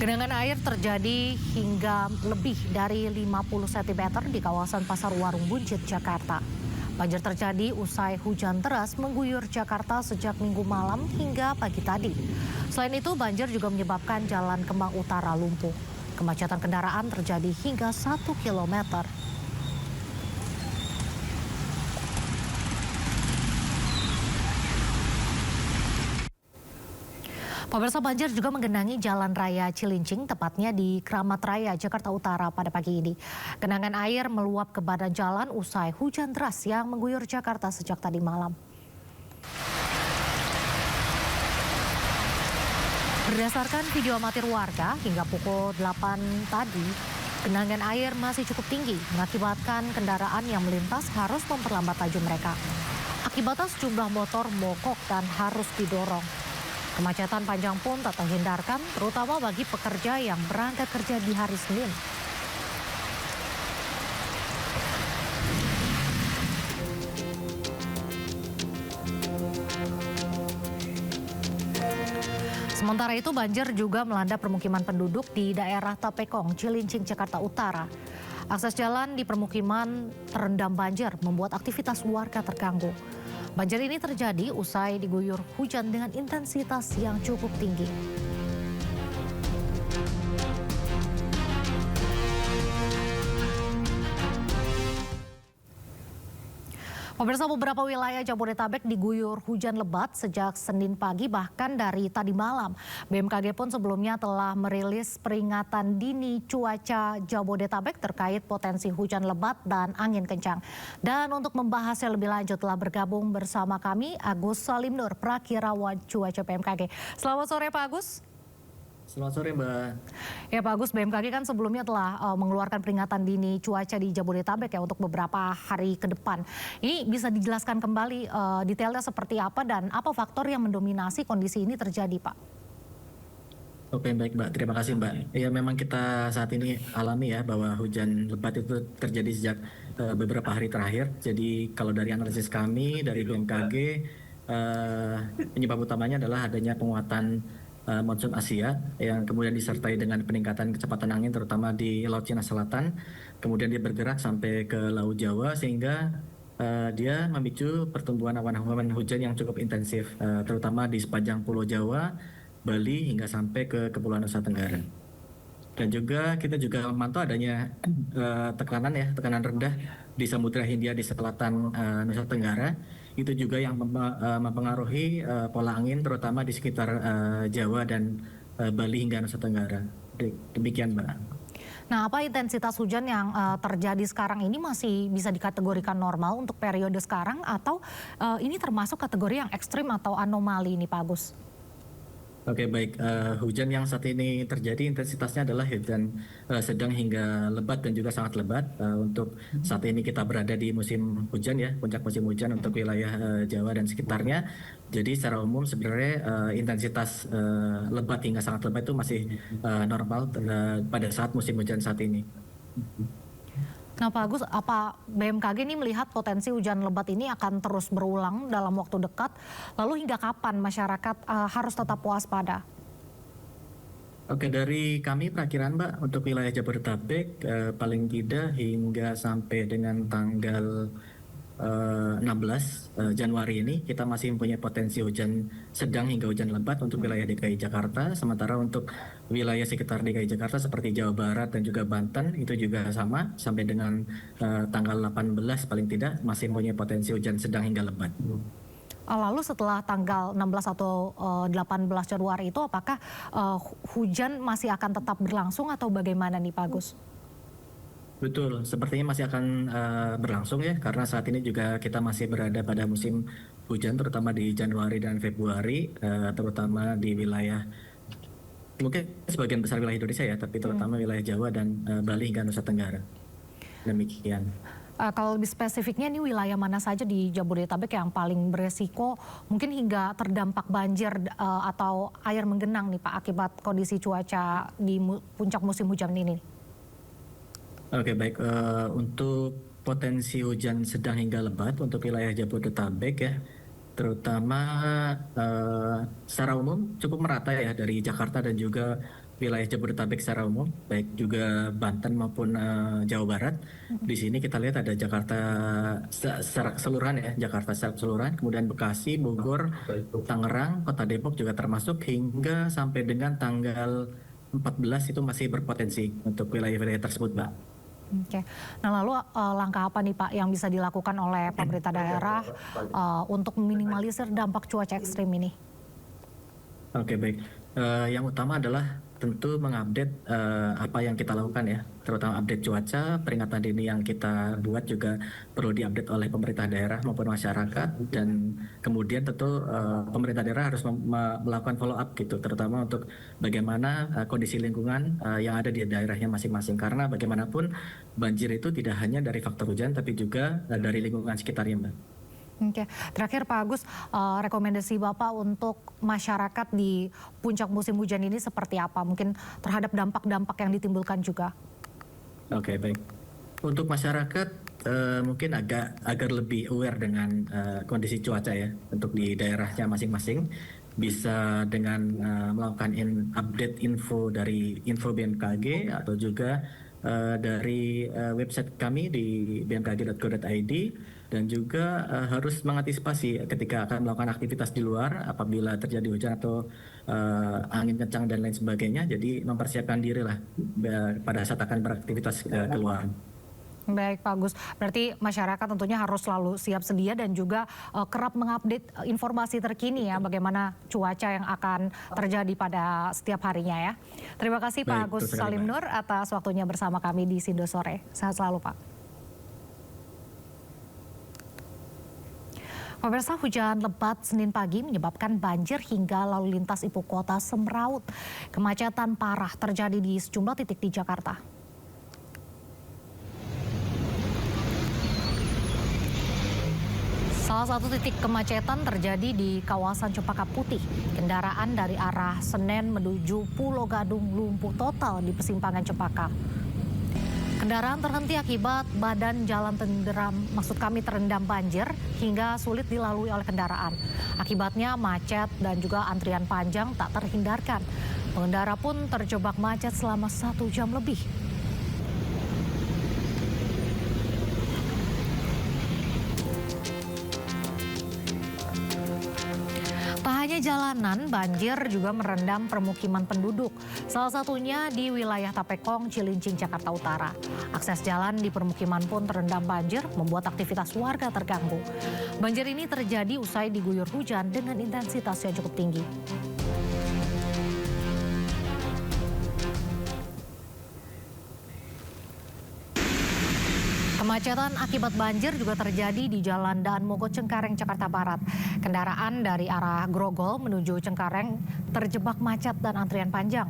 Genangan air terjadi hingga lebih dari 50 cm di kawasan Pasar Warung Buncit, Jakarta. Banjir terjadi usai hujan deras mengguyur Jakarta sejak Minggu malam hingga pagi tadi. Selain itu, banjir juga menyebabkan Jalan Kemang Utara lumpuh. Kemacetan kendaraan terjadi hingga 1 kilometer. Pemirsa, banjir juga menggenangi Jalan Raya Cilincing, tepatnya di Kramat Raya, Jakarta Utara pada pagi ini. Genangan air meluap ke badan jalan usai hujan deras yang mengguyur Jakarta sejak tadi malam. Berdasarkan video amatir warga, hingga pukul 8 tadi, genangan air masih cukup tinggi, mengakibatkan kendaraan yang melintas harus memperlambat laju mereka. Akibatnya sejumlah motor mogok dan harus didorong. Kemacetan panjang pun tak terhindarkan, terutama bagi pekerja yang berangkat kerja di hari Senin. Sementara itu, banjir juga melanda permukiman penduduk di daerah Tapekong, Cilincing, Jakarta Utara. Akses jalan di permukiman terendam banjir, membuat aktivitas warga terganggu. Banjir ini terjadi usai diguyur hujan dengan intensitas yang cukup tinggi. Pemirsa, beberapa wilayah Jabodetabek diguyur hujan lebat sejak Senin pagi bahkan dari tadi malam. BMKG pun sebelumnya telah merilis peringatan dini cuaca Jabodetabek terkait potensi hujan lebat dan angin kencang. Dan untuk membahasnya lebih lanjut telah bergabung bersama kami Agus Salim-Nur, Prakirawan Cuaca BMKG. Selamat sore Pak Agus. Selamat sore Mbak. Ya Pak Agus, BMKG kan sebelumnya telah mengeluarkan peringatan dini cuaca di Jabodetabek ya untuk beberapa hari ke depan. Ini bisa dijelaskan kembali detailnya seperti apa dan apa faktor yang mendominasi kondisi ini terjadi Pak? Oke, baik Mbak, terima kasih Mbak. Ya, memang kita saat ini alami ya bahwa hujan lebat itu terjadi sejak beberapa hari terakhir. Jadi kalau dari analisis kami dari BMKG, penyebab utamanya adalah adanya penguatan monsun Asia yang kemudian disertai dengan peningkatan kecepatan angin terutama di Laut Cina Selatan, kemudian dia bergerak sampai ke Laut Jawa sehingga dia memicu pertumbuhan awan hujan yang cukup intensif, terutama di sepanjang Pulau Jawa, Bali hingga sampai ke Kepulauan Nusa Tenggara. Dan juga kita juga memantau adanya tekanan rendah di Samudra Hindia di selatan Nusa Tenggara. Itu juga yang mempengaruhi pola angin terutama di sekitar Jawa dan Bali hingga Nusa Tenggara. Demikian Mbak. Nah, apa intensitas hujan yang terjadi sekarang ini masih bisa dikategorikan normal untuk periode sekarang atau ini termasuk kategori yang ekstrim atau anomali nih Pak Agus? Oke, baik, hujan yang saat ini terjadi intensitasnya adalah hujan sedang hingga lebat dan juga sangat lebat. Untuk saat ini kita berada di musim hujan ya, puncak musim hujan untuk wilayah Jawa dan sekitarnya. Jadi secara umum sebenarnya intensitas lebat hingga sangat lebat itu masih normal pada saat musim hujan saat ini. Nah Pak Agus, apa BMKG ini melihat potensi hujan lebat ini akan terus berulang dalam waktu dekat? Lalu hingga kapan masyarakat harus tetap waspada? Oke, dari kami perakiran Mbak untuk wilayah Jabodetabek paling tidak hingga sampai dengan tanggal 16 Januari ini kita masih mempunyai potensi hujan sedang hingga hujan lebat untuk wilayah DKI Jakarta. Sementara untuk wilayah sekitar DKI Jakarta seperti Jawa Barat dan juga Banten itu juga sama sampai dengan tanggal 18 paling tidak masih mempunyai potensi hujan sedang hingga lebat. Lalu setelah tanggal 16 atau 18 Januari itu apakah hujan masih akan tetap berlangsung atau bagaimana nih Pak Agus? Betul, sepertinya masih akan berlangsung ya, karena saat ini juga kita masih berada pada musim hujan, terutama di Januari dan Februari, terutama di wilayah, mungkin sebagian besar wilayah Indonesia ya, tapi terutama wilayah Jawa dan Bali hingga Nusa Tenggara. Demikian. Kalau lebih spesifiknya ini wilayah mana saja di Jabodetabek yang paling beresiko mungkin hingga terdampak banjir atau air menggenang nih Pak akibat kondisi cuaca di puncak musim hujan ini? Oke, baik, untuk potensi hujan sedang hingga lebat untuk wilayah Jabodetabek ya, terutama secara umum cukup merata ya dari Jakarta dan juga wilayah Jabodetabek secara umum, baik juga Banten maupun Jawa Barat. Di sini kita lihat ada Jakarta secara keseluruhan ya, Jakarta secara keseluruhan, kemudian Bekasi, Bogor, Tangerang, Kota Depok juga termasuk hingga sampai dengan tanggal 14 itu masih berpotensi untuk wilayah-wilayah tersebut, Mbak. Oke. Nah lalu langkah apa nih Pak yang bisa dilakukan oleh pemerintah daerah untuk meminimalisir dampak cuaca ekstrim ini? Oke, baik. Yang utama adalah tentu mengupdate apa yang kita lakukan ya, terutama update cuaca, peringatan dini yang kita buat juga perlu diupdate oleh pemerintah daerah maupun masyarakat, dan kemudian tentu pemerintah daerah harus melakukan follow up gitu, terutama untuk bagaimana kondisi lingkungan yang ada di daerahnya masing-masing, karena bagaimanapun banjir itu tidak hanya dari faktor hujan tapi juga dari lingkungan sekitarnya, Mbak. Oke, terakhir Pak Agus, rekomendasi Bapak untuk masyarakat di puncak musim hujan ini seperti apa? Mungkin terhadap dampak-dampak yang ditimbulkan juga. Oke, baik. Untuk masyarakat mungkin agar lebih aware dengan kondisi cuaca ya, untuk di daerahnya masing-masing, bisa dengan melakukan update info dari info BMKG atau juga dari website kami di bmkg.go.id, dan juga harus mengantisipasi ketika akan melakukan aktivitas di luar apabila terjadi hujan atau angin kencang dan lain sebagainya. Jadi mempersiapkan diri lah pada saat akan beraktivitas keluar. Baik Pak Agus, berarti masyarakat tentunya harus selalu siap sedia dan juga kerap mengupdate informasi terkini ya bagaimana cuaca yang akan terjadi pada setiap harinya ya. Terima kasih Pak Agus Salim Nur atas waktunya bersama kami di Sindo Sore. Sehat selalu Pak. Pemirsa, hujan lebat Senin pagi menyebabkan banjir hingga lalu lintas ibu kota semraut. Kemacetan parah terjadi di sejumlah titik di Jakarta. Salah satu titik kemacetan terjadi di kawasan Cempaka Putih. Kendaraan dari arah Senen menuju Pulau Gadung lumpuh total di persimpangan Cempaka. Kendaraan terhenti akibat badan jalan terendam banjir hingga sulit dilalui oleh kendaraan. Akibatnya macet dan juga antrian panjang tak terhindarkan. Pengendara pun terjebak macet selama 1 jam lebih. Tak hanya jalanan, banjir juga merendam permukiman penduduk. Salah satunya di wilayah Tapekong, Cilincing, Jakarta Utara. Akses jalan di permukiman pun terendam banjir, membuat aktivitas warga terganggu. Banjir ini terjadi usai diguyur hujan dengan intensitas yang cukup tinggi. Kemacetan akibat banjir juga terjadi di Jalan Daan Mogot Cengkareng, Jakarta Barat. Kendaraan dari arah Grogol menuju Cengkareng terjebak macet dan antrian panjang.